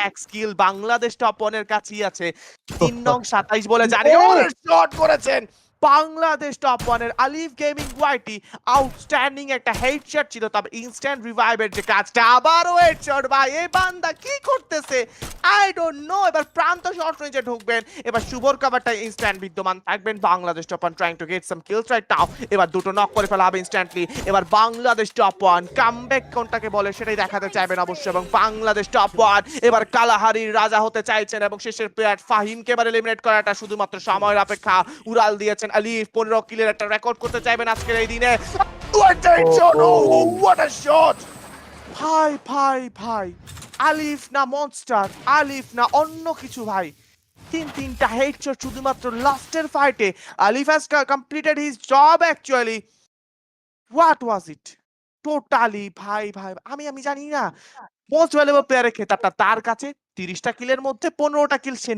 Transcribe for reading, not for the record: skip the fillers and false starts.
এক skill Bangladesh top 1 এর কাছেই আছে। ৩ নং ২৭ বলে জানি ওরে শট করেছেন বাংলাদেশ টপ 1 এর আলিফ গেমিং ওয়াইটি। আউটস্ট্যান্ডিং একটা হেডশট ছিল, তবে ইনস্ট্যান্ট রিভাইভের যে কাজটা, আবারও হেডশট ভাই। এই বান্দা কি করতেছে আই ডোন্ট নো। এবার প্রান্ত শট রেঞ্জে ঢুকবেন, এবার শুভর কভারটা ইনস্ট্যান্ট বিদ্যমান থাকবেন। Bangladesh top 1 trying to get some kills right now. এবার দুটো নক করে ফেলা হবে ইনস্ট্যান্টলি। এবার বাংলাদেশ টপ 1 কামব্যাক কোনটাকে বলে সেটাই দেখাতে চাইবেন অবশ্যই, এবং বাংলাদেশ টপ 1 এবার কালাহারির রাজা হতে চাইছেন, এবং শেষের প্লেয়ার ফাহিমকে এবার এলিমিনেট করাটা শুধুমাত্র সময়ের অপেক্ষা। উড়াল দিয়েছেন আলিফ, 15 কিলের একটা রেকর্ড করতে চাইবেন আজকের এই দিনে। What a shot! ভাই ভাই ভাই, আলিফ না মনস্টার, আলিফ না অন্য কিছু ভাই। তিনটা হেডশট শুধুমাত্র লাস্টের ফাইটে। আলিফ has completed his job actually. What was it totally ভাই ভাই, আমি জানি না। মোস্ট ভ্যালুয়েবল প্লেয়ারের খেতাবটা তার কাছে। 30টা কিলের মধ্যে 15টা কিল সে